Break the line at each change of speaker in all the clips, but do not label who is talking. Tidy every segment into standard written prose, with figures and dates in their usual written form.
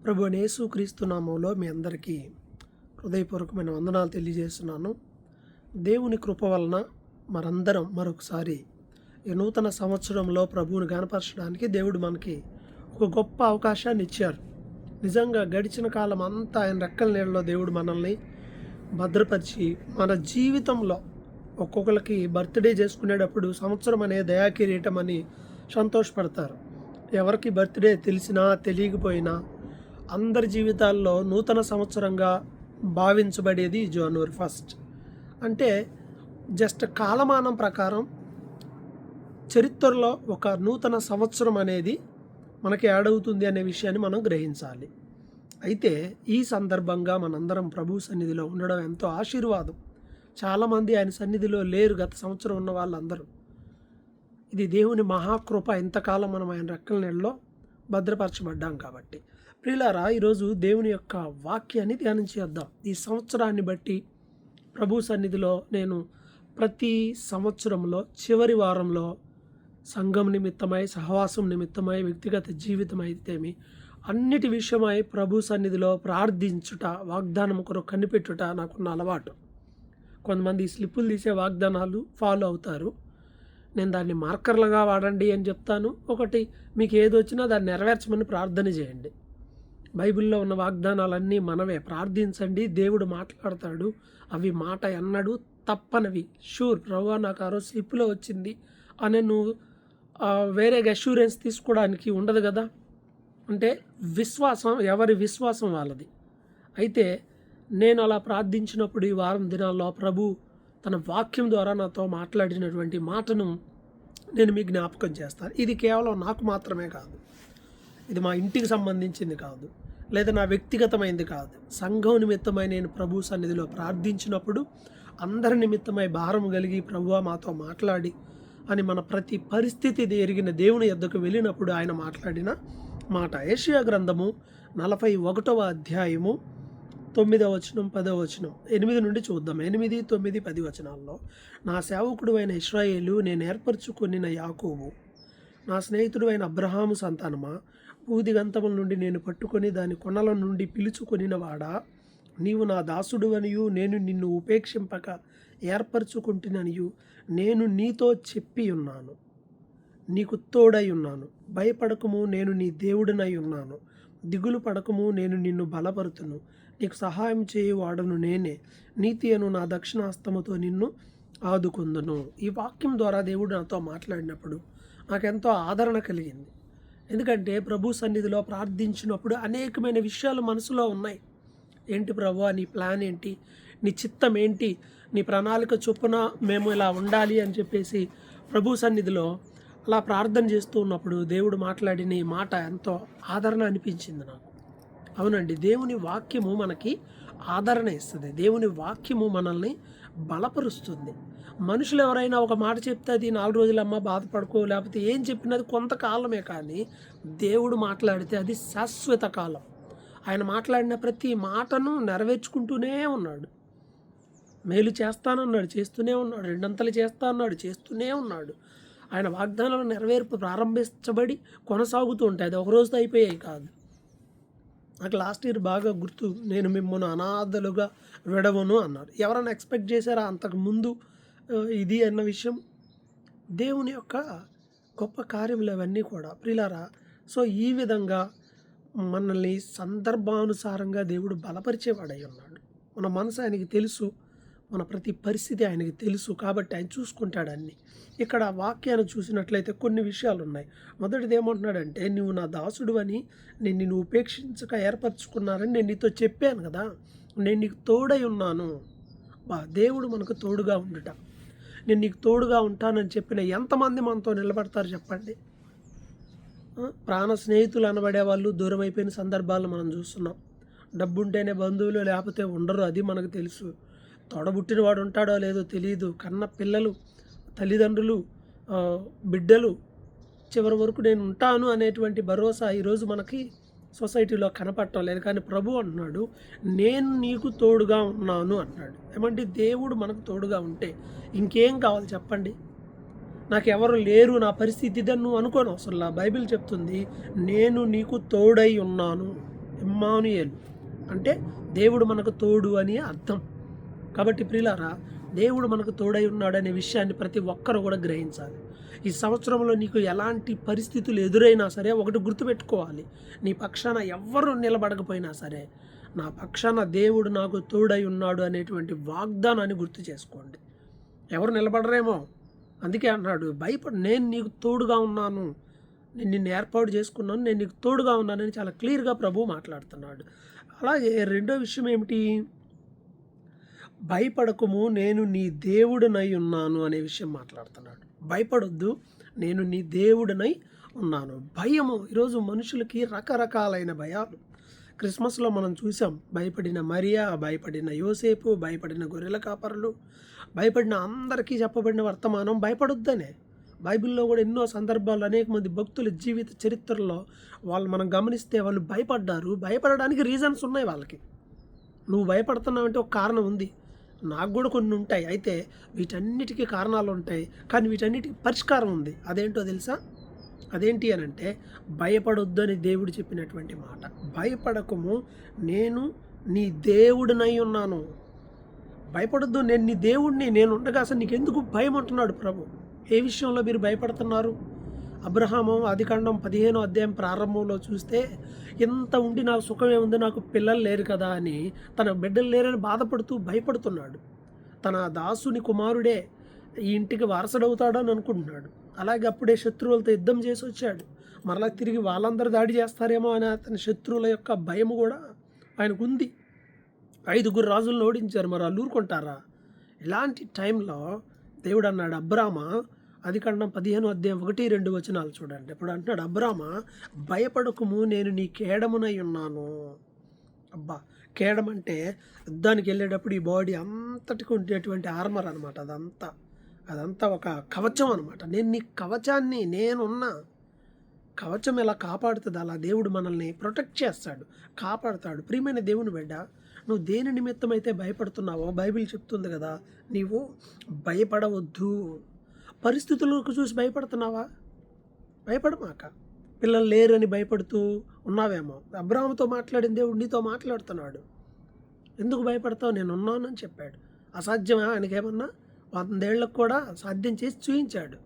ప్రభు యేసుక్రీస్తు నామంలో మీ అందరికీ హృదయపూర్వకమైన వందనాలు తెలియజేస్తున్నాను. దేవుని కృప వలన మనందరం మరొకసారి ఈ నూతన సంవత్సరంలో ప్రభువుని గణపరచడానికి దేవుడు మనకి ఒక గొప్ప అవకాశాన్ని ఇచ్చారు. నిజంగా గడిచిన కాలం అంతా ఆయన రెక్కల నీళ్ళలో దేవుడు మనల్ని భద్రపరిచి మన జీవితంలో ఒక్కొక్కరికి బర్త్డే చేసుకునేటప్పుడు సంవత్సరం అనే దయాకిరీటం అని సంతోషపడతారు. ఎవరికి బర్త్డే తెలిసినా తెలియకపోయినా అందరి జీవితాల్లో నూతన సంవత్సరంగా భావించబడేది జనవరి 1. అంటే జస్ట్ కాలమానం ప్రకారం చరిత్రలో ఒక నూతన సంవత్సరం అనేది మనకి యాడ్ అవుతుంది అనే విషయాన్ని మనం గ్రహించాలి. అయితే ఈ సందర్భంగా మనందరం ప్రభు సన్నిధిలో ఉండడం ఎంతో ఆశీర్వాదం. చాలామంది ఆయన సన్నిధిలో లేరు గత సంవత్సరం ఉన్న వాళ్ళందరూ. ఇది దేవుని మహాకృప. ఇంతకాలం మనం ఆయన రెక్కల నీళ్ళలో భద్రపరచబడ్డాం కాబట్టి. ప్రియులారా, ఈరోజు దేవుని యొక్క వాక్యాన్ని ధ్యానం చేద్దాం. ఈ సంవత్సరాన్ని బట్టి ప్రభు సన్నిధిలో నేను ప్రతి సంవత్సరంలో చివరి వారంలో సంఘం నిమిత్తమై, సహవాసం నిమిత్తమై, వ్యక్తిగత జీవితం అయితేమి అన్నిటి విషయమై ప్రభు సన్నిధిలో ప్రార్థించుట, వాగ్దానం కొరకు కనిపెట్టుట నాకున్న అలవాటు. కొంతమంది స్లిప్పులు తీసే వాగ్దానాలు ఫాలో అవుతారు. నేను దాన్ని మార్కర్లుగా వాడండి అని చెప్తాను. ఒకటి, మీకు ఏది వచ్చినా దాన్ని నెరవేర్చమని ప్రార్థన చేయండి. బైబిల్లో ఉన్న వాగ్దానాలన్నీ మనవే. ప్రార్థించండి, దేవుడు మాట్లాడతాడు. అవి మాట ఎన్నడూ తప్పనవి. షూర్, ప్రభువా నాకు ఆ రోజు స్లిప్లో వచ్చింది అని నువ్వు వేరే అష్యూరెన్స్ తీసుకోవడానికి ఉండదు కదా. అంటే విశ్వాసం, ఎవరి విశ్వాసం వాళ్ళది. అయితే నేను అలా ప్రార్థించినప్పుడు ఈ వారం దినాల్లో ప్రభు తన వాక్యం ద్వారా నాతో మాట్లాడినటువంటి మాటను నేను మీకు జ్ఞాపకం చేస్తాను. ఇది కేవలం నాకు మాత్రమే కాదు, ఇది మా ఇంటికి సంబంధించింది కాదు, లేదా నా వ్యక్తిగతమైనది కాదు. సంఘం నిమిత్తమై నేను ప్రభు సన్నిధిలో ప్రార్థించినప్పుడు అందరి నిమిత్తమై భారం కలిగి ప్రభువా మాతో మాట్లాడి అని మన ప్రతి పరిస్థితి ఎరిగిన దేవుని యొద్దకు వెళ్ళినప్పుడు ఆయన మాట్లాడిన మాట. యెషయా గ్రంథము 41వ అధ్యాయము 9వ వచనం 10వ వచనం 8 నుండి చూద్దాం. 8, 9, 10 వచనాల్లో, నా సేవకుడు అయిన ఇశ్రాయేలు, నేను ఏర్పరచుకొనిన యాకోబు, నా స్నేహితుడు అయిన అబ్రహాము సంతానమా, భూదిగంతముల నుండి నేను పట్టుకొని దాని కొనల నుండి పిలుచుకొనిన వాడా, నీవు నా దాసుడు అనియు నేను నిన్ను ఉపేక్షింపక ఏర్పరచుకుంటుననియు నేను నీతో చెప్పి ఉన్నాను. నీకు తోడై ఉన్నాను. భయపడకము, నేను నీ దేవుడినై ఉన్నాను. దిగులు పడకము, నేను నిన్ను బలపరుతును. నీకు సహాయం చేయువాడను నేనే. నీతి అను నా దక్షిణాస్తముతో నిన్ను ఆదుకుందును. ఈ వాక్యం ద్వారా దేవుడు నాతో మాట్లాడినప్పుడు నాకెంతో ఆదరణ కలిగింది. ఎందుకంటే ప్రభు సన్నిధిలో ప్రార్థించినప్పుడు అనేకమైన విషయాలు మనసులో ఉన్నాయి. ఏంటి ప్రభువా, నీ ప్లాన్ ఏంటి, నీ చిత్తం ఏంటి, నీ ప్రణాళిక చొప్పున మేము ఇలా ఉండాలి అని చెప్పేసి ప్రభు సన్నిధిలో అలా ప్రార్థన చేస్తూ ఉన్నప్పుడు దేవుడు మాట్లాడిన ఈ మాట ఎంతో ఆదరణ అనిపించింది నాకు. అవునండి, దేవుని వాక్యము మనకి ఆదరణ ఇస్తుంది. దేవుని వాక్యము మనల్ని బలపరుస్తుంది. మనుషులు ఎవరైనా ఒక మాట చెప్తే అది 4 రోజులమ్మ బాధపడుకో, లేకపోతే ఏం చెప్పినది కొంతకాలమే, కానీ దేవుడు మాట్లాడితే అది శాశ్వత కాలం. ఆయన మాట్లాడిన ప్రతి మాటను నెరవేర్చుకుంటూనే ఉన్నాడు. మేలు చేస్తానన్నాడు, చేస్తూనే ఉన్నాడు. 2 చేస్తా అన్నాడు, చేస్తూనే ఉన్నాడు. ఆయన వాగ్దానాలు నెరవేర్పు ప్రారంభించబడి కొనసాగుతూ ఉంటాయి. అది ఒక రోజుతో అయిపోయాయి కాదు. నాకు లాస్ట్ ఇయర్ బాగా గుర్తు, నేను మిమ్మల్ని అనాథలుగా విడవను అన్నారు. ఎవరైనా ఎక్స్పెక్ట్ చేశారా అంతకుముందు ఇది అన్న విషయం? దేవుని యొక్క గొప్ప కార్యములు అవన్నీ కూడా ప్రియులారా. సో ఈ విధంగా మనల్ని సందర్భానుసారంగా దేవుడు బలపరిచేవాడై ఉన్నాడు. మన మనసు ఆయనకి తెలుసు, మన ప్రతి పరిస్థితి ఆయనకి తెలుసు, కాబట్టి ఆయన చూసుకుంటాడు అన్నీ. ఇక్కడ వాక్యాన్ని చూసినట్లయితే కొన్ని విషయాలు ఉన్నాయి. మొదటిది ఏమంటున్నాడంటే, నువ్వు నా దాసుడు అని నేను నిన్ను ఉపేక్షించక ఏర్పరచుకున్నానని నేను నీతో చెప్పాను కదా, నేను నీకు తోడై ఉన్నాను. దేవుడు మనకు తోడుగా ఉండుట. నేను నీకు తోడుగా ఉంటానని చెప్పిన ఎంతమంది మనతో నిలబడతారు చెప్పండి? ప్రాణ స్నేహితులు అనబడే వాళ్ళు దూరం అయిపోయిన సందర్భాలు మనం చూస్తున్నాం. డబ్బు ఉంటేనే బంధువులు, లేకపోతే ఉండరు, అది మనకు తెలుసు. తోడబుట్టిన వాడు ఉంటాడో లేదో తెలియదు. కన్న పిల్లలు, తల్లిదండ్రులు, బిడ్డలు, చివరి వరకు నేను ఉంటాను అనేటువంటి భరోసా ఈరోజు మనకి సొసైటీలో కనపడటం లేదు. కానీ ప్రభు అంటున్నాడు, నేను నీకు తోడుగా ఉన్నాను అన్నాడు. ఏమంటే దేవుడు మనకు తోడుగా ఉంటే ఇంకేం కావాలి చెప్పండి? నాకు ఎవరు లేరు, నా పరిస్థితి ఇదని నువ్వు అనుకోను అసలు. బైబిల్ చెప్తుంది, నేను నీకు తోడై ఉన్నాను. ఇమ్మానుయేలు అంటే దేవుడు మనకు తోడు అని అర్థం. కాబట్టి ప్రియులారా, దేవుడు మనకు తోడై ఉన్నాడనే విషయాన్ని ప్రతి ఒక్కరు కూడా గ్రహించాలి. ఈ సంవత్సరంలో నీకు ఎలాంటి పరిస్థితులు ఎదురైనా సరే ఒకటి గుర్తుపెట్టుకోవాలి. నీ పక్షాన ఎవ్వరు నిలబడకపోయినా సరే, నా పక్షాన దేవుడు నాకు తోడై ఉన్నాడు అనేటువంటి వాగ్దానాన్ని గుర్తు చేసుకోండి. ఎవరు నిలబడరేమో, అందుకే అన్నాడు, భయపడు, నేను నీకు తోడుగా ఉన్నాను, నేను నిన్ను ఏర్పాటు చేసుకున్నాను, నేను నీకు తోడుగా ఉన్నానని చాలా క్లియర్గా ప్రభువు మాట్లాడుతున్నాడు. అలాగే రెండో విషయం ఏమిటి? భయపడకము, నేను నీ దేవుడినై ఉన్నాను అనే విషయం మాట్లాడుతున్నాడు. భయపడొద్దు, నేను నీ దేవుడినై ఉన్నాను. భయము ఈరోజు మనుషులకి రకరకాలైన భయాలు. క్రిస్మస్లో మనం చూసాం, భయపడిన మరియా, భయపడిన యోసేపు, భయపడిన గొర్రెల కాపరులు, భయపడిన అందరికీ చెప్పబడిన వర్తమానం భయపడొద్దనే. బైబిల్లో కూడా ఎన్నో సందర్భాలు అనేక మంది భక్తుల జీవిత చరిత్రలో వాళ్ళు మనం గమనిస్తే వాళ్ళు భయపడ్డారు. భయపడడానికి రీజన్స్ ఉన్నాయి వాళ్ళకి. నువ్వు భయపడుతున్నావంటే ఒక కారణం ఉంది. నాకు కూడా కొన్ని ఉంటాయి. అయితే వీటన్నిటికీ కారణాలు ఉంటాయి, కానీ వీటన్నిటికీ పరిష్కారం ఉంది. అదేంటో తెలుసా? అదేంటి అని అంటే, భయపడొద్దు అని దేవుడు చెప్పినటువంటి మాట. భయపడకము, నేను నీ దేవుడినై ఉన్నాను. భయపడొద్దు, నేను నీ దేవుడిని, నేను ఉండగా అసలు నీకెందుకు భయం అంటున్నాడు ప్రభు. ఏ విషయంలో మీరు భయపడుతున్నారు? అబ్రహాము ఆదికాండం 15వ అధ్యాయం ప్రారంభంలో చూస్తే, ఎంత ఉండి నాకు సుఖమే ఉంది, నాకు పిల్లలు లేరు కదా అని, తన బిడ్డలు లేరని బాధపడుతూ భయపడుతున్నాడు. తన దాసుని కుమారుడే ఈ ఇంటికి వారసుడవుతాడని అనుకుంటున్నాడు. అలాగే అప్పుడే శత్రువులతో యుద్ధం చేసి వచ్చాడు. మరలా తిరిగి వాళ్ళందరూ దాడి చేస్తారేమో అని అతని శత్రువుల యొక్క భయం కూడా ఆయనకు ఉంది. 5 రాజులను ఓడించారు, మరి వాళ్ళు ఊరుకుంటారా? ఇలాంటి టైంలో దేవుడు అన్నాడు, అబ్రామా, ఆదికాండం 15వ అధ్యాయం 1-2 వచనాలు చూడండి. ఇప్పుడు అంటున్నాడు, అబ్రామా, భయపడకుము, నేను నీ కేడమునై ఉన్నాను. అబ్బా, కేడం అంటే యుద్ధానికి వెళ్ళేటప్పుడు ఈ బాడీ అంతటికి ఉండేటువంటి ఆర్మర్ అనమాట. అదంతా ఒక కవచం అనమాట. నేను నీ కవచాన్ని, నేనున్నా. కవచం ఎలా కాపాడుతుంది, అలా దేవుడు మనల్ని ప్రొటెక్ట్ చేస్తాడు, కాపాడుతాడు. ప్రియమైన దేవుని బిడ్డ, నువ్వు దేని నిమిత్తం అయితే భయపడుతున్నావో బైబిల్ చెప్తుంది కదా, నీవు భయపడవద్దు. పరిస్థితులకు చూసి భయపడుతున్నావా? భయపడమాక. పిల్లలు లేరు అని భయపడుతూ ఉన్నావేమో. అబ్రాహాముతో మాట్లాడిన దేవుడు నీతో మాట్లాడుతున్నాడు. ఎందుకు భయపడతావు? నేను ఉన్నానని చెప్పాడు. అసాధ్యమా ఆయనకేమన్నా? 100 ఏళ్ళకు కూడా సాధ్యం చేసి చూపించాడు.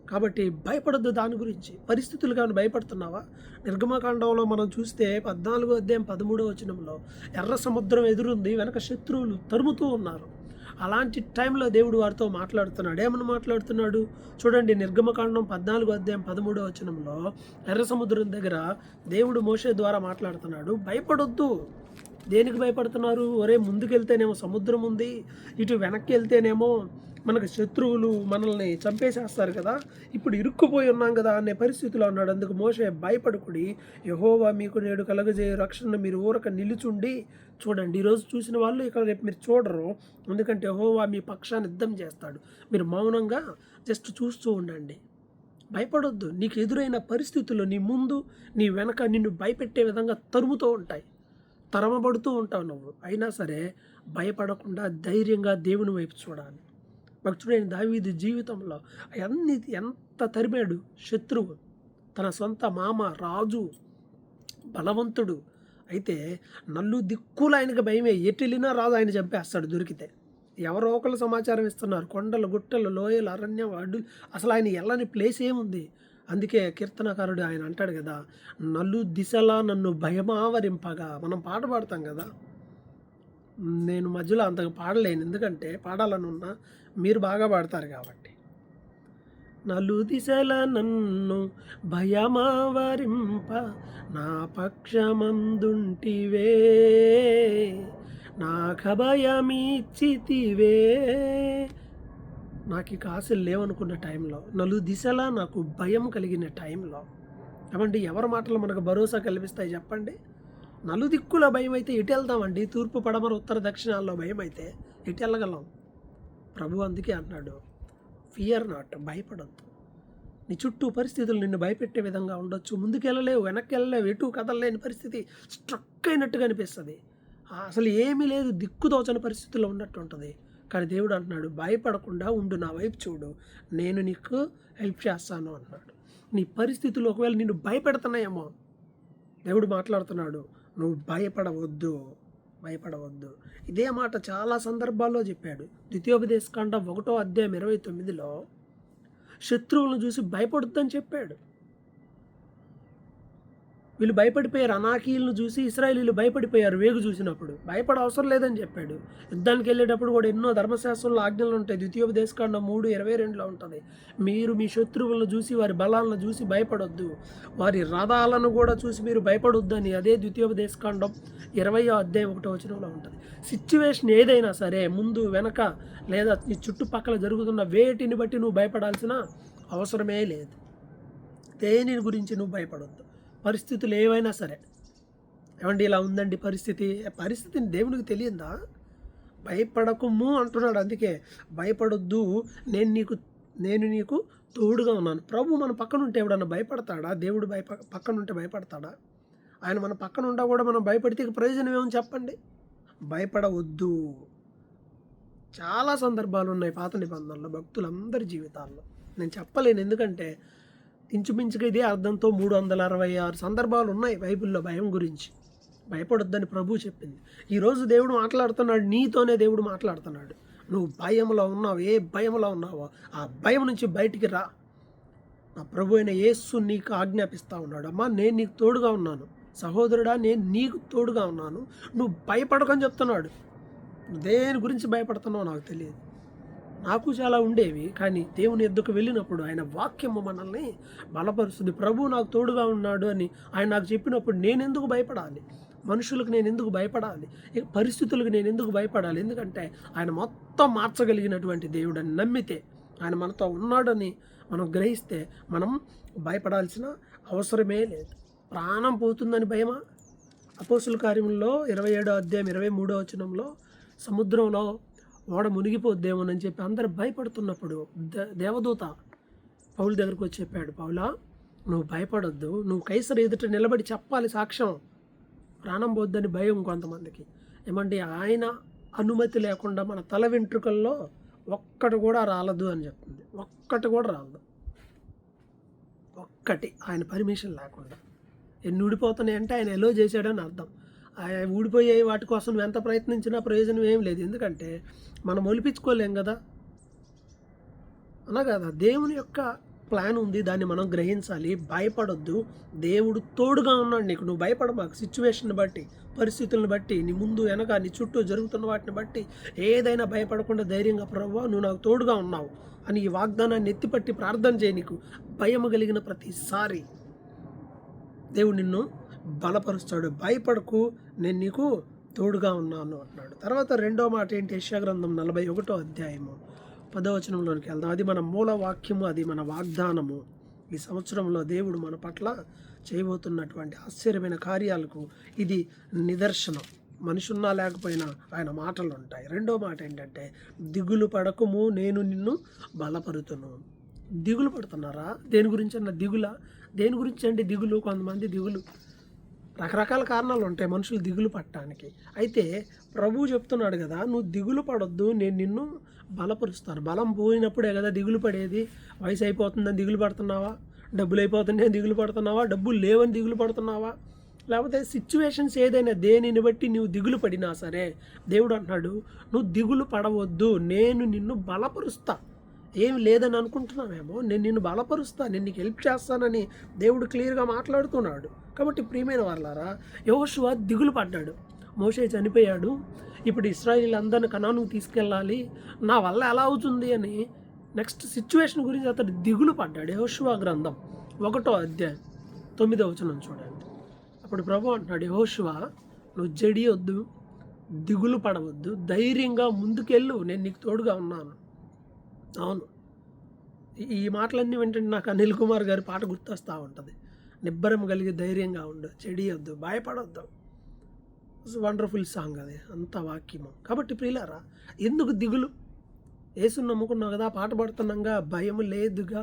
కాబట్టి భయపడొద్దు దాని గురించి. పరిస్థితులు కానీ భయపడుతున్నావా? నిర్గమకాండంలో మనం చూస్తే 14వ అధ్యాయం 13వ వచనంలో ఎర్ర సముద్రం ఎదురుంది, వెనక శత్రువులు తరుముతూ ఉన్నారు. అలాంటి టైంలో దేవుడు వారితో మాట్లాడుతున్నాడు. ఏమని మాట్లాడుతున్నాడు చూడండి. నిర్గమకాండం 14వ అధ్యాయం 13వ వచనంలో ఎర్ర సముద్రం దగ్గర దేవుడు మోషే ద్వారా మాట్లాడుతున్నాడు. భయపడొద్దు. దేనికి భయపడుతున్నారు? ఒరే, ముందుకెళ్తేనేమో సముద్రం ఉంది, ఇటు వెనక్కి వెళ్తేనేమో మనకు శత్రువులు మనల్ని చంపేసేస్తారు కదా, ఇప్పుడు ఇరుక్కుపోయి ఉన్నాం కదా అనే పరిస్థితిలో అన్నాడు. అందుకు మోషే, భయపడకుడి, యెహోవా మీకు నేడు కలగజేయ రక్షణ మీరు ఊరక నిలుచుండి చూడండి. ఈరోజు చూసిన వాళ్ళు ఇక్కడ రేపు మీరు చూడరు, ఎందుకంటే యెహోవా మీ పక్షాన్ని యుద్ధం చేస్తాడు. మీరు మౌనంగా జస్ట్ చూస్తూ ఉండండి. భయపడొద్దు. నీకు ఎదురైన పరిస్థితుల్లో నీ ముందు నీ వెనక నిన్ను భయపెట్టే విధంగా తరుముతూ ఉంటాయి, తరమబడుతూ ఉంటావు నువ్వు. అయినా సరే భయపడకుండా ధైర్యంగా దేవుని వైపు చూడాలి. భక్తుడైన దావీదు జీవితంలో అన్ని ఎంత తరిమాడు శత్రువు. తన సొంత మామ రాజు, బలవంతుడు. అయితే నల్లు దిక్కులు ఆయనకు భయమే. ఎటు వెళ్ళినా రాజు ఆయన చంపేస్తాడు దొరికితే. ఎవరో ఒకరు సమాచారం ఇస్తున్నారు. కొండలు, గుట్టలు, లోయలు, అరణ్యం, అడ్డు, అసలు ఆయన వెళ్ళని ప్లేస్ ఏముంది? అందుకే కీర్తనకారుడు ఆయన అంటాడు కదా, నలు దిశలా నన్ను భయమావరింపగా. మనం పాట పాడతాం కదా, నేను మధ్యలో అంతగా పాడలేను, ఎందుకంటే పాడాలనున్నా మీరు బాగా పాడతారు కాబట్టి. నలు దిశల నన్ను భయమావరింప, నా పక్షమందుంటివే, నాకభయమిచ్చితివే. నాకు ఇక ఆశలు లేవనుకున్న టైంలో, నలు దిశలా నాకు భయం కలిగిన టైంలో, ఏమండి ఎవరి మాటలు మనకు భరోసా కల్పిస్తాయి చెప్పండి? నలుదిక్కుల భయం అయితే ఎటు వెళ్తామండి? తూర్పు, పడమర, ఉత్తర, దక్షిణాల్లో భయం అయితే ఎటు వెళ్ళగలం? ప్రభు అందుకే అన్నాడు, ఫియర్ నాట్, భయపడద్దు. నీ చుట్టూ పరిస్థితులు నిన్ను భయపెట్టే విధంగా ఉండొచ్చు. ముందుకు వెళ్ళలేవు, వెనక్కి వెళ్ళలేవు, ఎటు కదలలేని పరిస్థితి, స్ట్రక్ అయినట్టుగా అనిపిస్తుంది. అసలు ఏమీ లేదు, దిక్కుదోచని పరిస్థితుల్లో ఉన్నట్టు ఉంటుంది. కానీ దేవుడు అంటున్నాడు, భయపడకుండా ఉండు, నా వైపు చూడు, నేను నీకు హెల్ప్ చేస్తాను అన్నాడు. నీ పరిస్థితులు ఒకవేళ నిన్ను భయపెడుతున్నాయేమో, దేవుడు మాట్లాడుతున్నాడు, నువ్వు భయపడవద్దు, భయపడవద్దు. ఇదే మాట చాలా సందర్భాల్లో చెప్పాడు. ద్వితీయోపదేశకాండం 1వ అధ్యాయం 29లో శత్రువులను చూసి భయపడొద్దని చెప్పాడు. వీళ్ళు భయపడిపోయారు. అనాకీయులను చూసి ఇశ్రాయేలీయులు భయపడిపోయారు వేగు చూసినప్పుడు. భయపడ అవసరం లేదని చెప్పాడు. యుద్ధానికి వెళ్ళేటప్పుడు కూడా ఎన్నో ధర్మశాస్త్రంలో ఆజ్ఞలు ఉంటాయి. ద్వితీయోపదేశకాండం 3:22లో ఉంటుంది. మీరు మీ శత్రువులను చూసి వారి బలాలను చూసి భయపడొద్దు, వారి రథాలను కూడా చూసి మీరు భయపడొద్దు అని అదే ద్వితీయోపదేశకాండం 20వ అధ్యాయం 1వ వచనంలో ఉంటుంది. సిచ్యువేషన్ ఏదైనా సరే ముందు వెనక లేదా నీ చుట్టుపక్కల జరుగుతున్న వేటిని బట్టి నువ్వు భయపడాల్సిన అవసరమే లేదు. దేని గురించి నువ్వు భయపడొద్దు. పరిస్థితులు ఏవైనా సరే, ఏమండి ఇలా ఉందండి పరిస్థితిని దేవునికి తెలియదా? భయపడకుము అంటున్నాడు. అందుకే భయపడొద్దు, నేను నీకు తోడుగా ఉన్నాను. ప్రభు మన పక్కన ఉంటే ఎవడన్నా భయపడతాడా? దేవుడు పక్కన ఉంటే భయపడతాడా? ఆయన మన పక్కన ఉండా కూడా మనం భయపడితే ప్రయోజనం ఏమని చెప్పండి? భయపడవద్దు. చాలా సందర్భాలు ఉన్నాయి పాత నిబంధనలో భక్తులందరి జీవితాల్లో. నేను చెప్పలేను, ఎందుకంటే ఇంచుమించుగా ఇదే అర్థంతో 366 సందర్భాలు ఉన్నాయి బైబిల్లో భయం గురించి. భయపడొద్దని ప్రభు చెప్పింది. ఈరోజు దేవుడు మాట్లాడుతున్నాడు, నీతోనే దేవుడు మాట్లాడుతున్నాడు. నువ్వు భయంలో ఉన్నావు, ఏ భయంలో ఉన్నావో ఆ భయం నుంచి బయటికి రా. నా ప్రభు అయిన యేసు నీకు ఆజ్ఞాపిస్తూ ఉన్నాడు. అమ్మా, నేను నీకు తోడుగా ఉన్నాను. సహోదరుడా, నేను నీకు తోడుగా ఉన్నాను. నువ్వు భయపడకని చెప్తున్నాడు. దేని గురించి భయపడుతున్నావో నాకు తెలియదు. నాకు చాలా ఉండేవి, కానీ దేవుని ఎద్దుకు వెళ్ళినప్పుడు ఆయన వాక్యము మనల్ని బలపరుస్తుంది. ప్రభు నాకు తోడుగా ఉన్నాడు అని ఆయన నాకు చెప్పినప్పుడు నేను ఎందుకు భయపడాలి? మనుషులకు నేను ఎందుకు భయపడాలి? పరిస్థితులకు నేను ఎందుకు భయపడాలి? ఎందుకంటే ఆయన మొత్తం మార్చగలిగినటువంటి దేవుడు అని నమ్మితే, ఆయన మనతో ఉన్నాడని మనం గ్రహిస్తే మనం భయపడాల్సిన అవసరమే లేదు. ప్రాణం పోతుందని భయమా? అపోస్తుల కార్యముల్లో 27వ అధ్యాయం 23వ వచనంలో సముద్రంలో ఓడ మునిగిపోద్దేమోనని చెప్పి అందరూ భయపడుతున్నప్పుడు దేవదూత పౌలు దగ్గరకు వచ్చి చెప్పాడు, పౌలా, నువ్వు భయపడొద్దు, నువ్వు కైసరు ఎదుట నిలబడి చెప్పాలి సాక్ష్యం. ప్రాణం పోద్దని భయం కొంతమందికి. ఏమంటే ఆయన అనుమతి లేకుండా మన తల వెంట్రుకల్లో ఒక్కటి కూడా రాలదు అని చెప్తుంది. ఒక్కటి కూడా రాలదు, ఒక్కటి ఆయన పర్మిషన్ లేకుండా. ఎన్ని ఊడిపోతున్నాయి అంటే ఆయన ఎలో చేశాడని అర్థం. ఊడిపోయే వాటి కోసం నువ్వు ఎంత ప్రయత్నించినా ప్రయోజనం ఏం లేదు, ఎందుకంటే మనం ఒలిపించుకోలేం కదా, అలా కదా. దేవుని యొక్క ప్లాన్ ఉంది, దాన్ని మనం గ్రహించాలి. భయపడొద్దు, దేవుడు తోడుగా ఉన్నాడు నీకు. నువ్వు భయపడ మాకు. సిచ్యువేషన్ బట్టి, పరిస్థితులను బట్టి, నీ ముందు వెనక నీ చుట్టూ జరుగుతున్న వాటిని బట్టి ఏదైనా భయపడకుండా ధైర్యంగా, ప్రభువా నువ్వు నాకు తోడుగా ఉన్నావు అని ఈ వాగ్దానాన్ని ఎత్తిపట్టి ప్రార్థన చేయి. నీకు భయము కలిగిన ప్రతిసారి దేవుడు నిన్ను బలపరుస్తాడు. భయపడకు, నేను నీకు తోడుగా ఉన్నాను అంటున్నాడు. తర్వాత రెండో మాట ఏంటి? యెషయా గ్రంథం 41వ అధ్యాయము 10వ వచనంలోనికి వెళ్దాం. అది మన మూల వాక్యము, అది మన వాగ్దానము. ఈ సంవత్సరంలో దేవుడు మన పట్ల చేయబోతున్నటువంటి ఆశ్చర్యమైన కార్యాలకు ఇది నిదర్శనం. మనుషున్నా లేకపోయినా ఆయన మాటలు ఉంటాయి. రెండో మాట ఏంటంటే, దిగులు పడకుము, నేను నిన్ను బలపరుతును. దిగులు పడుతున్నారా? దేని గురించి అన్న దిగులా? దేని గురించి అంటే దిగులు? కొంతమంది దిగులు రకరకాల కారణాలు ఉంటాయి మనుషులు దిగులు పట్టడానికి. అయితే ప్రభువు చెప్తున్నాడు కదా, నువ్వు దిగులు పడొద్దు, నేను నిన్ను బలపరుస్తాను. బలం పోయినప్పుడే కదా దిగులు పడేది. వయసు అయిపోతుందని దిగులు పడుతున్నావా? డబ్బులు అయిపోతున్నాయని దిగులు పడుతున్నావా? డబ్బులు లేవని దిగులు పడుతున్నావా? లేకపోతే సిచ్యువేషన్స్ ఏదైనా దేనిని బట్టి నువ్వు దిగులు పడినా సరే, దేవుడు అంటున్నాడు, నువ్వు దిగులు పడవద్దు, నేను నిన్ను బలపరుస్తా. ఏమి లేదని అనుకుంటున్నావేమో, నేను నిన్ను బలపరుస్తా, నేను నీకు హెల్ప్ చేస్తానని దేవుడు క్లియర్గా మాట్లాడుతున్నాడు. కాబట్టి ప్రియమైన వాళ్ళారా, యెహోషువ దిగులు పడ్డాడు. మోషే చనిపోయాడు, ఇప్పుడు ఇశ్రాయేలు అందరిని కనానుకు తీసుకెళ్ళాలి, నా వల్ల ఎలా అవుతుంది అని నెక్స్ట్ సిచ్యువేషన్ గురించి అతడు దిగులు పడ్డాడు. యెహోషువ గ్రంథం 1వ అధ్యాయం 9వ వచనం చూడండి. అప్పుడు ప్రభు అంటున్నాడు, యెహోషువ నువ్వు జడియొద్దు, దిగులు పడవద్దు, ధైర్యంగా ముందుకెళ్ళు, నేను నీకు తోడుగా ఉన్నాను. అవును, ఈ మాటలన్నీ వింటుంటే నాకు అనిల్ కుమార్ గారి పాట గుర్తొస్తూ ఉంటుంది. నిబ్బరం కలిగి ధైర్యంగా ఉండు, చెడియొద్దు, భయపడొద్దు. వండర్ఫుల్ సాంగ్ అది, అంత వాక్యము. కాబట్టి ప్రియులారా, ఎందుకు దిగులు? యేసుని నమ్ముకున్నావు కదా, పాట పాడుతున్నాగా, భయం లేదుగా,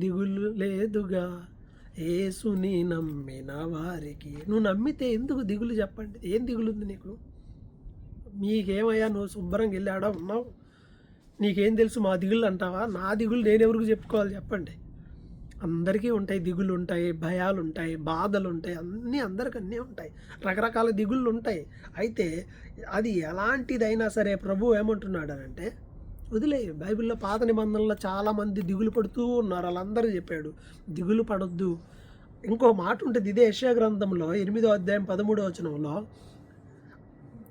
దిగులు లేదుగా, యేసుని నమ్మిన వారికి. నువ్వు నమ్మితే ఎందుకు దిగులు చెప్పండి? ఏం దిగులు ఉంది నీకు? మీకేమయ్యా, నువ్వు శుభ్రంగా వెళ్ళాడా ఉన్నావు, నీకేం తెలుసు మా దిగులు అంటావా? నా దిగులు నేను ఎవరికి చెప్పుకోవాలి చెప్పండి? అందరికీ ఉంటాయి, దిగులు ఉంటాయి, భయాలు ఉంటాయి, బాధలు ఉంటాయి, అందరికి అన్నీ ఉంటాయి, రకరకాల దిగుళ్ళు ఉంటాయి. అయితే అది ఎలాంటిదైనా సరే ప్రభు ఏమంటున్నాడు అంటే వదిలే. బైబిల్లో పాత నిబంధనలో చాలామంది దిగులు పడుతూ ఉన్నారు, వాళ్ళందరూ చెప్పాడు దిగులు పడొద్దు. ఇంకో మాట ఉంటుంది, ఇదే యెషయా గ్రంథంలో 8వ అధ్యాయం 13వ వచనంలో,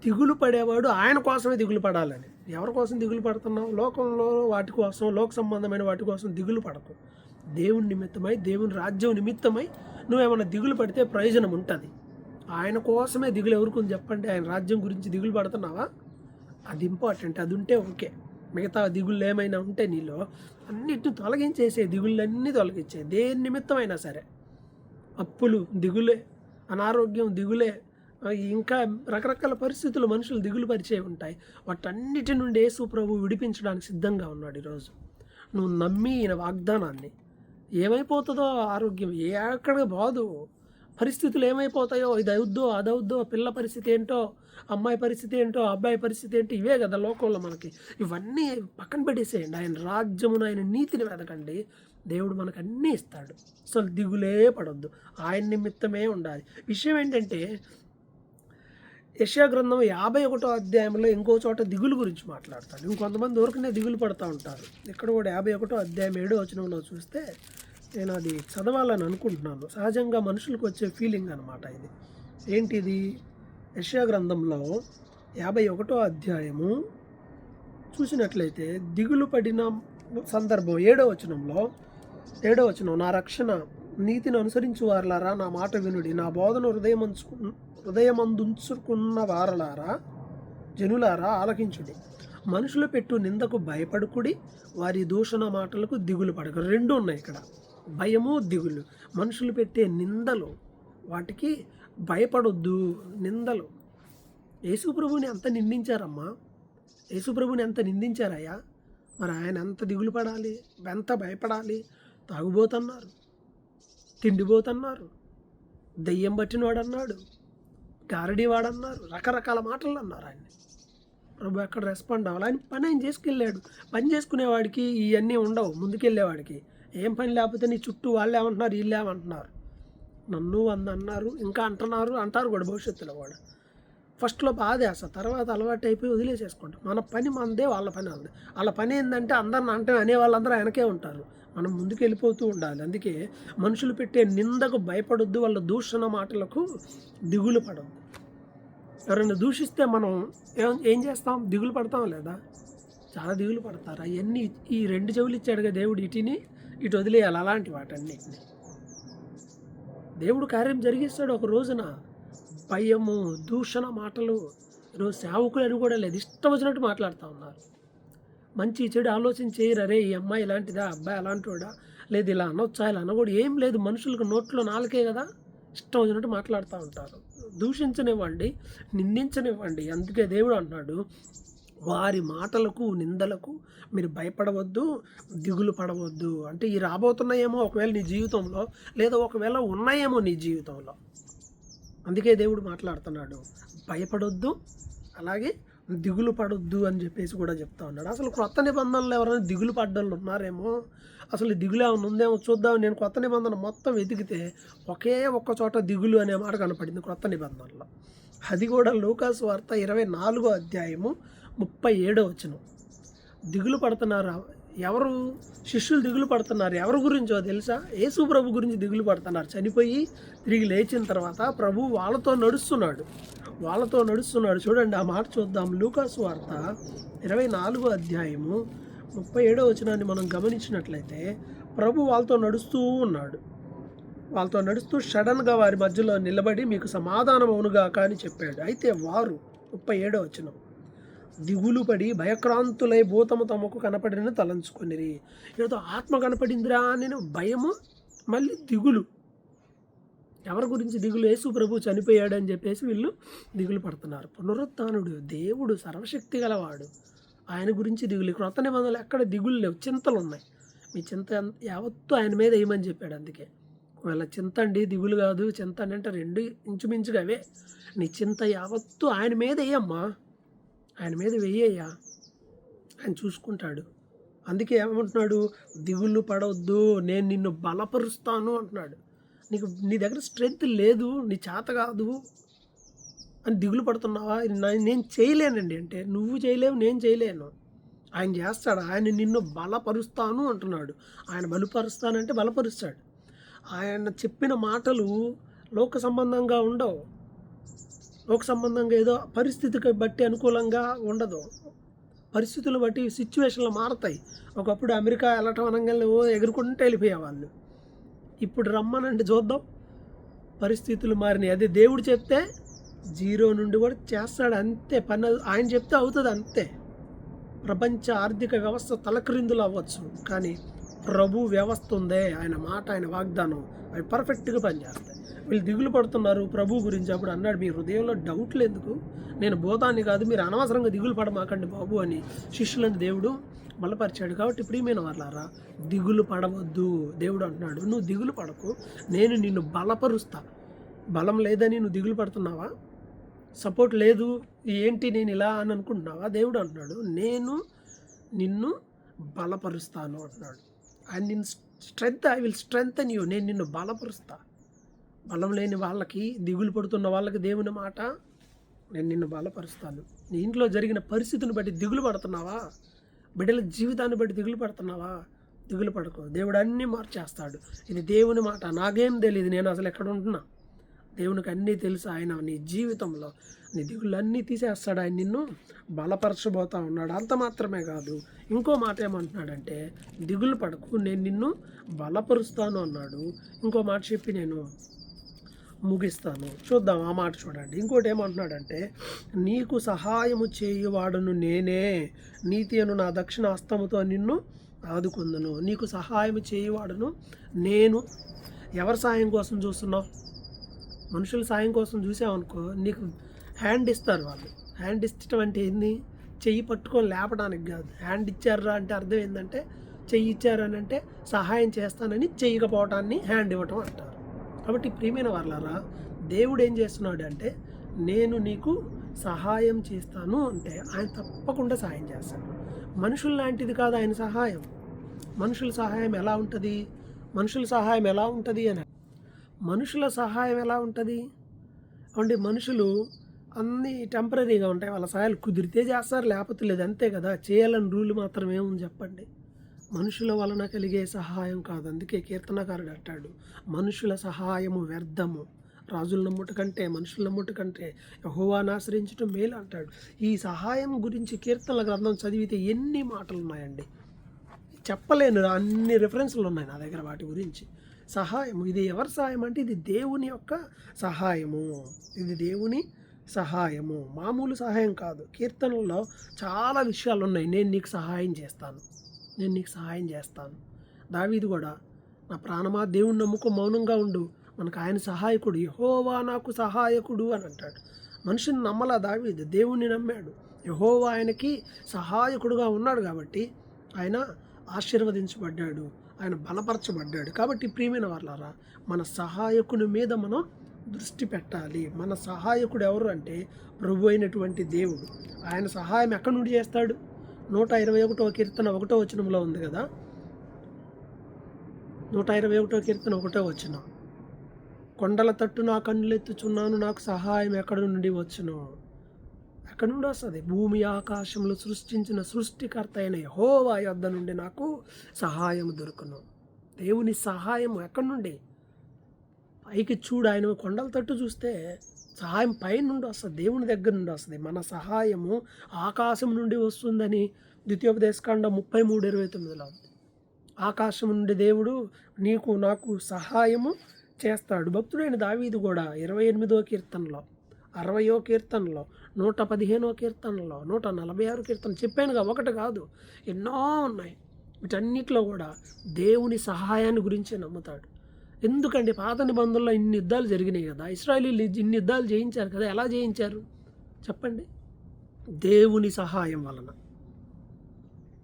దిగులు పడేవాడు ఆయన కోసమే దిగులు పడాలని. ఎవరి కోసం దిగులు పడుతున్నావు? లోకంలో వాటి కోసం, లోక సంబంధమైన వాటి కోసం దిగులు పడకు. దేవుని నిమిత్తమై, దేవుని రాజ్యం నిమిత్తమై నువ్వేమన్నా దిగులు పడితే ప్రయోజనం ఉంటుంది. ఆయన కోసమే దిగులు ఎవరికి చెప్పండి? ఆయన రాజ్యం గురించి దిగులు పడుతున్నావా? అది ఇంపార్టెంట్. అది ఉంటే ఓకే. మిగతా దిగుళ్ళు ఏమైనా ఉంటే నీలో అన్నిటిని తొలగించేసే, దిగుళ్ళన్నీ తొలగించే. దేని నిమిత్తమైనా సరే, అప్పులు దిగులే, అనారోగ్యం దిగులే, ఇంకా రకరకాల పరిస్థితులు మనుషులు దిగులు పరిచే ఉంటాయి. వాటన్నిటి నుండి యేసు ప్రభు విడిపించడానికి సిద్ధంగా ఉన్నాడు. ఈరోజు నువ్వు నమ్మి ఈయన వాగ్దానాన్ని, ఏమైపోతుందో ఆరోగ్యం, ఎక్కడ బాదు, పరిస్థితులు ఏమైపోతాయో, ఇది అవుద్దో అదవుద్దో, పిల్ల పరిస్థితి ఏంటో, అమ్మాయి పరిస్థితి ఏంటో, అబ్బాయి పరిస్థితి ఏంటో, ఇవే కదా లోకంలో మనకి. ఇవన్నీ పక్కన పెట్టేసేయండి. ఆయన రాజ్యమును, ఆయన నీతిని వెతకండి. దేవుడు మనకు అన్నీ ఇస్తాడు. అసలు దిగులే పడొద్దు, ఆయన నిమిత్తమే ఉండాలి. విషయం ఏంటంటే యెషయా గ్రంథం 51వ అధ్యాయంలో ఇంకో చోట దిగులు గురించి మాట్లాడతాడు. ఇంకొంతమంది ఊరికనే దిగులు పడుతూ ఉంటారు. ఇక్కడ కూడా 51వ అధ్యాయం 7వ వచనంలో చూస్తే, నేను అది చదవాలని అనుకుంటున్నాను. సహజంగా మనుషులకు వచ్చే ఫీలింగ్ అనమాట ఇది. ఏంటిది? యెషయా గ్రంథంలో 51వ అధ్యాయము చూసినట్లయితే దిగులు పడిన సందర్భం 7వ వచనం, నా రక్షణ నీతిని అనుసరించు వారలారా నా మాట వినుడి, నా బోధన హృదయమందుంచుకున్న వారలారా జనులారా ఆలకించుడి. మనుషులు పెట్టు నిందకు భయపడుకుడి, వారి దూషణ మాటలకు దిగులు పడక. రెండు ఉన్నాయి ఇక్కడ, భయము దిగులు. మనుషులు పెట్టే నిందలు, వాటికి భయపడొద్దు. నిందలు, యేసుప్రభుని ఎంత నిందించారమ్మా, యేసుప్రభుని ఎంత నిందించారయ్యా. మరి ఆయన ఎంత దిగులు పడాలి, ఎంత భయపడాలి. తాగుబోతున్నారు, తిండిపోతున్నారు, దెయ్యం పట్టినవాడు అన్నాడు, గారడీవాడన్నారు, రకరకాల మాటలు అన్నారు ఆయన్ని. ప్రభు ఎక్కడ రెస్పాండ్ అవ్వాలి? ఆయన పని ఆయన చేసుకెళ్ళాడు. పని చేసుకునేవాడికి ఇవన్నీ ఉండవు. ముందుకెళ్ళేవాడికి ఏం పని లేకపోతే నీ చుట్టూ వాళ్ళు ఏమంటున్నారు, వీళ్ళు ఏమంటున్నారు, నన్ను అన్నారు, ఇంకా అంటారు కూడా భవిష్యత్తులో కూడా. ఫస్ట్లో బాధేస్తా, తర్వాత అలవాటు అయిపోయి వదిలేసేసుకుంటాం. మన పని మనదే, వాళ్ళ పని వాళ్ళదే. వాళ్ళ పని ఏంటంటే అందరిని అంటే అనే వాళ్ళందరూ వెనకే ఉంటారు, మనం ముందుకు వెళ్ళిపోతూ ఉండాలి. అందుకే మనుషులు పెట్టే నిందకు భయపడొద్దు, వాళ్ళ దూషణ మాటలకు దిగులు పడొద్దు. ఎవరైనా దూషిస్తే మనం ఏం చేస్తాం? దిగులు పడతాం లేదా? చాలా దిగులు పడతారు. అవన్నీ ఈ 2 చెవులు ఇచ్చాడుగా దేవుడు, ఇటు వదిలేయాలి. అలాంటి వాటన్నిటిని దేవుడు కార్యం జరిగిస్తాడు ఒక రోజున. భయము, దూషణ మాటలు, ఈరోజు సేవకులని కూడా లేదు, ఇష్టం వచ్చినట్టు మాట్లాడుతూ ఉన్నారు. మంచి చెడు ఆలోచన చేయరు. అరే ఈ అమ్మాయి ఇలాంటిదా, అబ్బాయి అలాంటివాడా, లేదు ఇలా అనొచ్చా, ఇలా అనకూడదు, ఏం లేదు. మనుషులకు నోట్లో నాలుకే కదా, ఇష్టం వచ్చినట్టు మాట్లాడుతూ ఉంటారు. దూషించనివ్వండి, నిందించనివ్వండి. అందుకే దేవుడు అంటున్నాడు, వారి మాటలకు, నిందలకు మీరు భయపడవద్దు, దిగులు పడవద్దు. అంటే ఈ రాబోతున్నాయేమో ఒకవేళ నీ జీవితంలో, లేదా ఒకవేళ ఉన్నాయేమో నీ జీవితంలో. అందుకే దేవుడు మాట్లాడుతున్నాడు, భయపడొద్దు, అలాగే దిగులు పడొద్దు అని చెప్పేసి కూడా చెప్తా ఉన్నాడు. అసలు కొత్త నిబంధనలు ఎవరైనా దిగులు పడ్డోళ్ళు ఉన్నారేమో, అసలు దిగులు ఏమైనా ఉందేమో చూద్దాం. నేను కొత్త నిబంధన మొత్తం వెతికితే ఒక్క చోట దిగులు అనే మాట కనపడింది కొత్త నిబంధనలో. అది కూడా లూకాసు వార్త 24వ అధ్యాయము 37వ వచనం. దిగులు పడుతున్నారు ఎవరు? శిష్యులు దిగులు పడుతున్నారు. ఎవరి గురించో తెలుసా? యేసు ప్రభు గురించి దిగులు పడుతున్నారు. చనిపోయి తిరిగి లేచిన తర్వాత ప్రభు వాళ్ళతో నడుస్తున్నాడు. చూడండి, ఆ మాట చూద్దాం. లూకాసు వార్త 24వ అధ్యాయము 37వ వచనాన్ని మనం గమనించినట్లయితే, ప్రభు వాళ్ళతో నడుస్తూ ఉన్నాడు. వాళ్ళతో నడుస్తూ సడన్గా వారి మధ్యలో నిలబడి మీకు సమాధానం అవునుగాక అని చెప్పాడు. అయితే వారు 37వ వచనం, దిగులు పడి భయక్రాంతులై భూతము తమకు కనపడిన తలంచుకొనిరి. ఏదో ఆత్మ కనపడిందిరా అని భయము, మళ్ళీ దిగులు. ఎవరి గురించి దిగులు? యేసు ప్రభు చనిపోయాడని చెప్పేసి వీళ్ళు దిగులు పడుతున్నారు. పునరుత్థానుడు, దేవుడు సర్వశక్తి గలవాడు, ఆయన గురించి దిగులు. క్రొత్త నిబంధనలు ఎక్కడ దిగులు లేవు, చింతలు ఉన్నాయి. మీ చింత యావత్తు ఆయన మీద వేయమని చెప్పాడు. అందుకే ఒకవేళ చింత అండి, దిగులు కాదు. చింత అంటే 2 ఇంచుమించుగా అవే. నీ చింత యావత్తు ఆయన మీద వేయమ్మా, ఆయన మీద వెయ్యయ్యా, ఆయన చూసుకుంటాడు. అందుకే ఏమంటున్నాడు, దిగులు పడవద్దు, నేను నిన్ను బలపరుస్తాను అంటున్నాడు. నీ దగ్గర స్ట్రెంత్ లేదు, నీ చేత కాదు అని దిగులు పడుతున్నావా? నేను చేయలేనండి అంటే, నువ్వు చేయలేవు, నేను చేయలేను. ఆయన చేస్తాడు. ఆయన నిన్ను బలపరుస్తాను అంటున్నాడు. ఆయన బలపరుస్తానంటే బలపరుస్తాడు. ఆయన చెప్పిన మాటలు లోక సంబంధంగా ఉండవు. లోక సంబంధంగా ఏదో పరిస్థితికి బట్టి అనుకూలంగా ఉండదు. పరిస్థితులు బట్టి సిచ్యువేషన్లు మారతాయి. ఒకప్పుడు అమెరికా వెళ్ళటం అనగానే ఎగురుకుంటూ వెళ్ళిపోయేవాళ్ళు. ఇప్పుడు రమ్మనండి చూద్దాం, పరిస్థితులు మారినాయి. అదే దేవుడు చెప్తే జీరో నుండి కూడా చేస్తాడు, అంతే. పని ఆయన చెప్తే అవుతుంది, అంతే. ప్రపంచ ఆర్థిక వ్యవస్థ తలక్రిందులు అవ్వచ్చు, కానీ ప్రభు వ్యవస్థ ఉందే, ఆయన మాట, ఆయన వాగ్దానం, అవి పర్ఫెక్ట్గా పనిచేస్తాయి. వీళ్ళు దిగులు పడుతున్నారు ప్రభు గురించి. అప్పుడు అన్నాడు, మీ హృదయంలో డౌట్లు ఎందుకు? నేను భూతాన్ని కాదు, మీరు అనవసరంగా దిగులు పడమాకండి బాబు అని శిష్యులను దేవుడు బలపరిచాడు. కాబట్టి ప్రియమైన వాళ్ళారా, దిగులు పడవద్దు. దేవుడు అంటున్నాడు, నువ్వు దిగులు పడకు, నేను నిన్ను బలపరుస్తా. బలం లేదని నువ్వు దిగులు పడుతున్నావా? సపోర్ట్ లేదు, ఏంటి నేను ఇలా అని అనుకుంటున్నావా? దేవుడు అంటున్నాడు, నేను నిన్ను బలపరుస్తాను అంటున్నాడు. అండ్ నిన్ను ఐ విల్ స్ట్రెంగ్తెన్ యూ. నేను నిన్ను బలపరుస్తా. బలం లేని వాళ్ళకి, దిగులు పడుతున్న వాళ్ళకి దేవుని మాట, నేను నిన్ను బలపరుస్తాను. నీ ఇంట్లో జరిగిన పరిస్థితిని బట్టి దిగులు పడుతున్నావా? బిడ్డల జీవితాన్ని బట్టి దిగులు పడుతున్నావా? దిగులు పడకు, దేవుడు అన్నీ మార్చేస్తాడు. ఇది దేవుని మాట. నాకేం తెలియదు, నేను అసలు ఎక్కడ ఉంటున్నా. దేవునికి అన్నీ తెలుసు. ఆయన నీ జీవితంలో నీ దిగుళ్ళు అన్నీ తీసేస్తాడు. ఆయన నిన్ను బలపరచబోతా ఉన్నాడు. అంత మాత్రమే కాదు, ఇంకో మాట ఏమంటున్నాడంటే, దిగులు పడకు, నేను నిన్ను బలపరుస్తాను అన్నాడు. ఇంకో మాట చెప్పి నేను ముగిస్తాను. చూద్దాం ఆ మాట చూడండి. ఇంకోటి ఏమంటున్నాడంటే, నీకు సహాయము చేయువాడును నేనే, నీతి అను నా దక్షిణ హస్తముతో నిన్ను ఆదుకుందును. నీకు సహాయం చేయువాడును నేను. ఎవరి సాయం కోసం చూస్తున్నావు? మనుషుల సాయం కోసం చూసామనుకో, నీకు హ్యాండ్ ఇస్తారు వాళ్ళు. హ్యాండ్ ఇచ్చటం అంటే ఏంది? చెయ్యి పట్టుకొని లేపడానికి కాదు. హ్యాండ్ ఇచ్చారా అంటే అర్థం ఏంటంటే, చెయ్యి ఇచ్చారని అంటే సహాయం చేస్తానని చెయ్యకపోవటాన్ని హ్యాండ్ ఇవ్వటం అంటారు. కాబట్టి ప్రియమైన వాళ్ళారా, దేవుడు ఏం చేస్తున్నాడు అంటే, నేను నీకు సహాయం చేస్తాను అంటే ఆయన తప్పకుండా సహాయం చేస్తాడు. మనుషుల లాంటిది కాదు ఆయన సహాయం. మనుషుల సహాయం ఎలా ఉంటుంది? మనుషుల సహాయం ఎలా ఉంటుంది అని, మనుషుల సహాయం ఎలా ఉంటుంది అంటే, మనుషులు అన్నీ టెంపరీగా ఉంటాయి. వాళ్ళ సహాయాలు కుదిరితే చేస్తారు, లేకపోతే లేదు, అంతే కదా. చేయాలని రూల్ మాత్రం ఏముంది చెప్పండి? మనుషుల వలన కలిగే సహాయం కాదు. అందుకే కీర్తనకారుడు అంటాడు, మనుషుల సహాయము వ్యర్థము, రాజుల నమ్ముట కంటే మనుషుల నమ్ముట కంటే యెహోవాను ఆశ్రయించటం మేలు అంటాడు. ఈ సహాయం గురించి కీర్తనల గ్రంథం చదివితే ఎన్ని మాటలు ఉన్నాయండి, చెప్పలేను. అన్ని రిఫరెన్స్లు ఉన్నాయి నా దగ్గర వాటి గురించి. సహాయము, ఇది ఎవరి సహాయం అంటే, ఇది దేవుని యొక్క సహాయము. ఇది దేవుని సహాయము, మామూలు సహాయం కాదు. కీర్తనల్లో చాలా విషయాలు ఉన్నాయి. నేను నీకు సహాయం చేస్తాను, నేను నీకు సహాయం చేస్తాను. దావీదు కూడా, నా ప్రాణమా దేవుని నమ్ముకో, మౌనంగా ఉండు, మనకు ఆయన సహాయకుడు, యెహోవా నాకు సహాయకుడు అని అంటాడు. మనిషిని నమ్మలా దావీదు, దేవుణ్ణి నమ్మాడు. యెహోవా ఆయనకి సహాయకుడుగా ఉన్నాడు కాబట్టి ఆయన ఆశీర్వదించబడ్డాడు, ఆయన బలపరచబడ్డాడు. కాబట్టి ప్రియమైన వాళ్ళారా, మన సహాయకుని మీద మనం దృష్టి పెట్టాలి. మన సహాయకుడు ఎవరు అంటే ప్రభు అయినటువంటి దేవుడు. ఆయన సహాయం ఎక్కడి నుండి చేస్తాడు? 121వ కీర్తన 1వ వచనంలో ఉంది కదా. 121వ కీర్తన 1వ వచనం, కొండల తట్టు నా కన్నులెత్తుచున్నాను, నాకు సహాయం ఎక్కడి నుండి వచ్చును? ఎక్కడి నుండి వస్తుంది? భూమి ఆకాశంలో సృష్టించిన సృష్టికర్త అయిన యెహోవా యొద్ద నుండి నాకు సహాయం దొరుకును. దేవుని సహాయం ఎక్కడి నుండి? పైకి చూడు, ఆయన కొండల తట్టు చూస్తే సహాయం పై నుండి వస్తుంది, దేవుని దగ్గర నుండి వస్తుంది. మన సహాయము ఆకాశం నుండి వస్తుందని ద్వితీయోపదేశకాండం 33:29లో ఉంది. ఆకాశం నుండి దేవుడు నీకు నాకు సహాయము చేస్తాడు. భక్తుడైన దావీదు కూడా 28వ కీర్తనలో, 60వ కీర్తనలో, 115వ కీర్తనలో, 146వ కీర్తన, చెప్పానుగా, ఒకటి కాదు ఎన్నో ఉన్నాయి. వీటన్నిటిలో కూడా దేవుని సహాయాన్ని గురించి నమ్ముతాడు. ఎందుకంటే పాత నిబంధనలో ఇన్ని యుద్ధాలు జరిగినాయి కదా, ఇశ్రాయేలీయులు ఇన్ని యుద్ధాలు జయించారు కదా. ఎలా జయించారు చెప్పండి? దేవుని సహాయం వలన.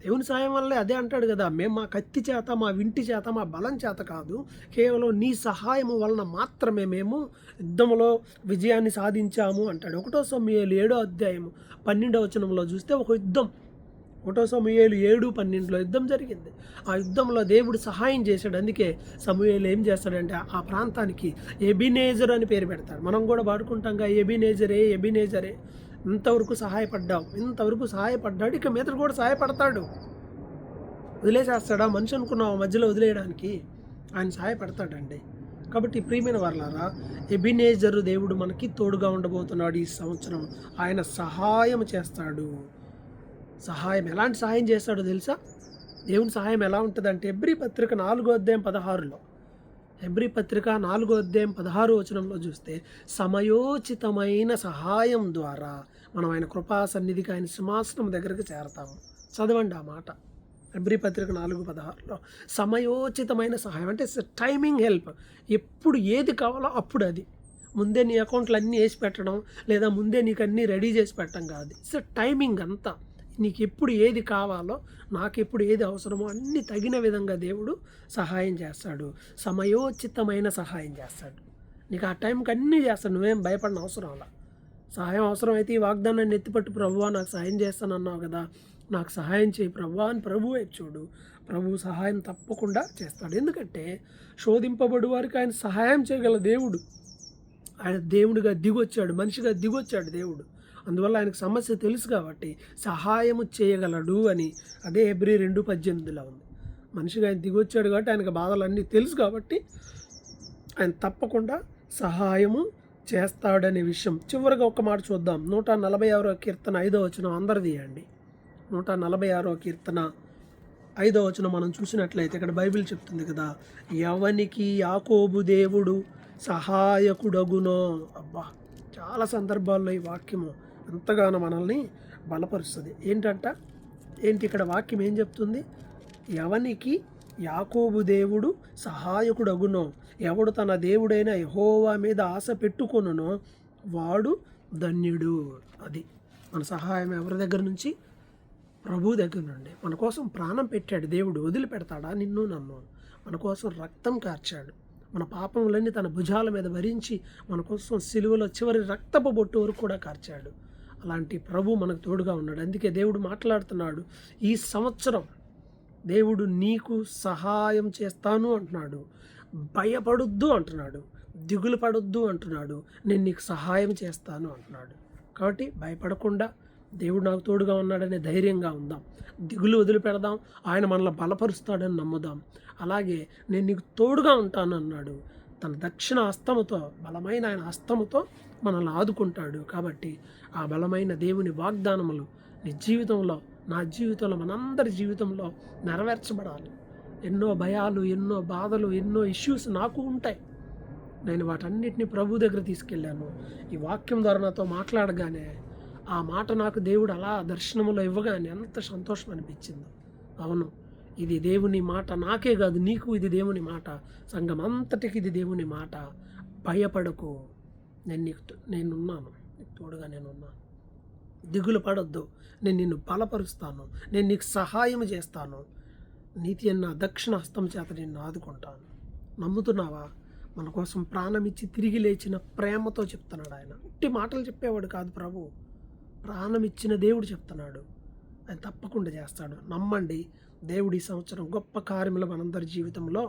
దేవుని సహాయం వల్లే. అదే అంటాడు కదా, మేము మా కత్తి చేత, మా వింటి చేత, మా బలం చేత కాదు, కేవలం నీ సహాయము వలన మాత్రమే మేము యుద్ధంలో విజయాన్ని సాధించాము అంటాడు. 1 సమూయేలు 7వ అధ్యాయము 12వ వచనంలో చూస్తే, ఒక యుద్ధం ఒకటో సమూయేలు 7:12 యుద్ధం జరిగింది. ఆ యుద్ధంలో దేవుడు సహాయం చేశాడు. అందుకే సమూయేలు ఏం చేస్తాడంటే ఆ ప్రాంతానికి ఎబినేజర్ అని పేరు పెడతాడు. మనం కూడా వాడుకుంటాంగా ఎబినేజరే ఇంతవరకు సహాయపడ్డాడు, ఇక మీదట కూడా సహాయపడతాడు. వదిలేసేస్తాడా మనిషి అనుకున్నావు మధ్యలో వదిలేయడానికి? ఆయన సహాయపడతాడండి. కాబట్టి ప్రియమైన వారలారా, ఎబినేజరు దేవుడు మనకి తోడుగా ఉండబోతున్నాడు ఈ సంవత్సరం. ఆయన సహాయం చేస్తాడు. ఎలాంటి సహాయం చేస్తాడో తెలుసా? దేవుని సహాయం ఎలా ఉంటుందంటే హెబ్రీ పత్రిక 4:16లో హెబ్రీ పత్రిక 4:16 చూస్తే సమయోచితమైన సహాయం ద్వారా మనం ఆయన కృపా సన్నిధికి, ఆయన సింహాసనం దగ్గరికి చేరతాము. చదవండి ఆ మాట. హెబ్రీ పత్రిక 4:16లో సమయోచితమైన సహాయం అంటే టైమింగ్ హెల్ప్. ఎప్పుడు ఏది కావాలో అప్పుడు అది. ముందే నీ అకౌంట్లు అన్నీ వేసి పెట్టడం, లేదా ముందే నీకు అన్నీ రెడీ చేసి పెట్టడం కాదు. టైమింగ్ అంతా. నీకు ఎప్పుడు ఏది కావాలో, నాకు ఎప్పుడు ఏది అవసరమో అన్నీ తగిన విధంగా దేవుడు సహాయం చేస్తాడు. సమయోచితమైన సహాయం చేస్తాడు. నీకు ఆ టైంకి అన్నీ చేస్తాడు. నువ్వేం భయపడిన అవసరం అలా. సహాయం అవసరమైతే ఈ వాగ్దానాన్ని ఎత్తిపట్టు, ప్రభువా నాకు సహాయం చేస్తానన్నావు కదా, నాకు సహాయం చేయి ప్రభువా అని ప్రభువు వైపు చూడు. ప్రభువు సహాయం తప్పకుండా చేస్తాడు. ఎందుకంటే శోధింపబడు వారికి ఆయన సహాయం చేయగల దేవుడు. ఆయన దేవుడిగా దిగొచ్చాడు, మనిషిగా దిగొచ్చాడు దేవుడు. అందువల్ల ఆయనకు సమస్య తెలుసు కాబట్టి సహాయము చేయగలడు అని. అదే హెబ్రీ 2:18లో ఉంది. మనిషిగా ఆయన దిగొచ్చాడు కాబట్టి ఆయనకు బాధలన్నీ తెలుసు కాబట్టి ఆయన తప్పకుండా సహాయము చేస్తాడనే విషయం. చివరిగా ఒక మాట చూద్దాం. 146వ కీర్తన 5వ వచనం అందరిది అండి. 146వ కీర్తన 5వ వచనం మనం చూసినట్లయితే ఇక్కడ బైబిల్ చెప్తుంది కదా, ఎవనికి యాకోబు దేవుడు సహాయకుడగునో. అబ్బా, చాలా సందర్భాల్లో ఈ వాక్యము ఎంతగానో మనల్ని బలపరుస్తుంది. ఏంటి ఇక్కడ వాక్యం ఏం చెప్తుంది? ఎవనికి యాకోబు దేవుడు సహాయకుడగునో, ఎవడు తన దేవుడైన యెహోవా మీద ఆశ పెట్టుకొనునో వాడు ధన్యుడు. అది మన సహాయం ఎవరి దగ్గర నుంచి? ప్రభు దగ్గర నుండి. మన కోసం ప్రాణం పెట్టాడు దేవుడు. వదిలిపెడతాడా నిన్ను నన్ను? మన కోసం రక్తం కార్చాడు. మన పాపములన్నీ తన భుజాల మీద భరించి మన కోసం సిలువలో చివరి రక్తపు బొట్టు వరకు కూడా కార్చాడు. అలాంటి ప్రభు మనకు తోడుగా ఉన్నాడు. అందుకే దేవుడు మాట్లాడుతున్నాడు, ఈ సంవత్సరం దేవుడు నీకు సహాయం చేస్తాను అంటున్నాడు. భయపడొద్దు అంటున్నాడు, దిగులు పడొద్దు అంటున్నాడు, నేను నీకు సహాయం చేస్తాను అంటున్నాడు. కాబట్టి భయపడకుండా దేవుడు నాకు తోడుగా ఉన్నాడనే ధైర్యంగా ఉందాం. దిగులు వదిలిపెడదాం. ఆయన మనల్ని బలపరుస్తాడని నమ్ముదాం. అలాగే నేను నీకు తోడుగా ఉంటాను అన్నాడు. తన దక్షిణ హస్తముతో, బలమైన ఆయన హస్తముతో మనల్ని ఆదుకుంటాడు. కాబట్టి ఆ బలమైన దేవుని వాగ్దానములు నీ జీవితంలో, నా జీవితంలో, మనందరి జీవితంలో నెరవేర్చబడాలి. ఎన్నో భయాలు, ఎన్నో బాధలు, ఎన్నో ఇష్యూస్ నాకు ఉంటాయి. నేను వాటన్నిటిని ప్రభు దగ్గర తీసుకెళ్ళాను. ఈ వాక్యం ద్వారా నాతో మాట్లాడగానే ఆ మాట నాకు దేవుడు అలా దర్శనంలో ఇవ్వగానే ఎంత సంతోషం అనిపించిందో. అవును, ఇది దేవుని మాట. నాకే కాదు, నీకు ఇది దేవుని మాట. సంఘం అంతటికి ఇది దేవుని మాట. భయపడకు, నేనున్నాను, నీకు తోడుగా నేనున్నాను. దిగులు పడొద్దు, నేను నిన్ను బలపరుస్తాను, నేను నీకు సహాయం చేస్తాను. నీతి అన్న దక్షిణ హస్తం చేత నిన్ను ఆదుకుంటాను. నమ్ముతున్నావా? మన కోసం ప్రాణం ఇచ్చి తిరిగి లేచిన ప్రేమతో చెప్తున్నాడు ఆయన. ఉట్టి మాటలు చెప్పేవాడు కాదు ప్రభు, ప్రాణం ఇచ్చిన దేవుడు చెప్తున్నాడు. ఆయన తప్పకుండా చేస్తాడు. నమ్మండి. దేవుడి సంవత్సరం గొప్ప కార్యములు మనందరి జీవితంలో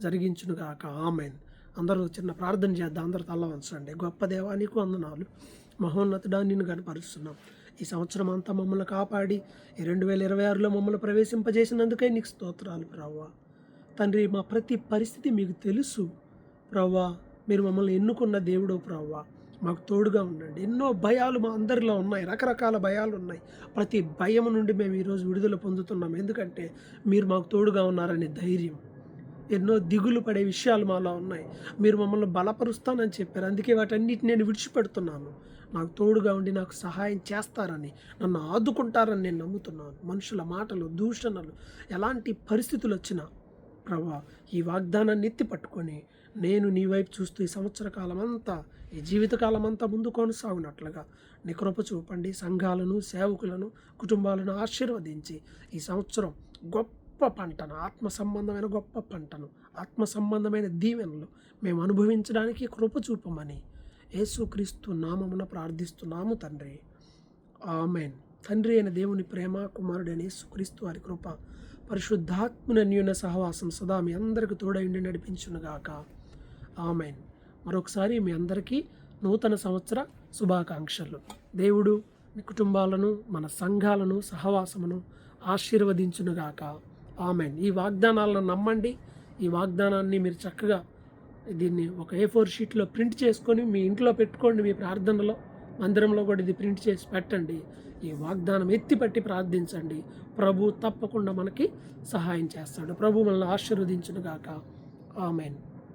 జరిగించునుగాక. ఆమెన్. అందరూ చిన్న ప్రార్థన చేద్దాం. అందరూ తల్ల వంచండి. గొప్ప దేవా, నీకు వందనాలు. మహోన్నతుడా, నిన్ను కనపరుస్తున్నాం. ఈ సంవత్సరం అంతా మమ్మల్ని కాపాడి ఈ 2026లో మమ్మల్ని ప్రవేశింపజేసినందుకే నీకు స్తోత్రాలు ప్రభువా. తండ్రి, మా ప్రతి పరిస్థితి మీకు తెలుసు ప్రభువా. మీరు మమ్మల్ని ఎన్నుకున్న దేవుడు ప్రభువా. మాకు తోడుగా ఉండండి. ఎన్నో భయాలు మా అందరిలో ఉన్నాయి, రకరకాల భయాలు ఉన్నాయి. ప్రతి భయం నుండి మేము ఈరోజు విడుదల పొందుతున్నాం. ఎందుకంటే మీరు మాకు తోడుగా ఉన్నారనే ధైర్యం. ఎన్నో దిగులు పడే విషయాలు మాలో ఉన్నాయి. మీరు మమ్మల్ని బలపరుస్తానని చెప్పారు. అందుకే వాటన్నిటిని నేను విడిచిపెడుతున్నాను. నాకు తోడుగా ఉండి నాకు సహాయం చేస్తారని, నన్ను ఆదుకుంటారని నేను నమ్ముతున్నాను. మనుషుల మాటలు, దూషణలు, ఎలాంటి పరిస్థితులు వచ్చినా ప్రభువా, ఈ వాగ్దానాన్ని ఎత్తి పట్టుకొని నేను నీ వైపు చూస్తూ ఈ సంవత్సర కాలం అంతా, ఈ జీవితకాలం అంతా ముందు కొనసాగునట్లుగా నీ కృప చూపండి. సంఘాలను, సేవకులను, కుటుంబాలను ఆశీర్వదించి ఈ సంవత్సరం గొప్ప పంటను, ఆత్మ సంబంధమైన గొప్ప పంటను, ఆత్మ సంబంధమైన దీవెనలు మేము అనుభవించడానికి కృప చూపమని యేసుక్రీస్తు నామమున ప్రార్థిస్తున్నాము తండ్రి. ఆమెన్. తండ్రి అయిన దేవుని ప్రేమ, కుమారుడైన యేసుక్రీస్తు వారి కృప, పరిశుద్ధాత్మని అన్యోన్య సహవాసం సదా మీ అందరికి తోడైండి నడిపించునుగాక. ఆమెన్. మరొకసారి మీ అందరికీ నూతన సంవత్సర శుభాకాంక్షలు. దేవుడు మీ కుటుంబాలను, మన సంఘాలను, సహవాసమును ఆశీర్వదించునుగాక. ఆమెన్. ఈ వాగ్దానాలను నమ్మండి. ఈ వాగ్దానాన్ని మీరు చక్కగా దీన్ని ఒక A4 షీట్లో ప్రింట్ చేసుకొని మీ ఇంట్లో పెట్టుకోండి. మీ ప్రార్థనలో, మందిరంలో కూడా ఇది ప్రింట్ చేసి పెట్టండి. ఈ వాగ్దానం ఎత్తిపట్టి ప్రార్థించండి. ప్రభు తప్పకుండా మనకి సహాయం చేస్తాడు. ప్రభు మనల్ని ఆశీర్వదించునుగాక. ఆమెన్.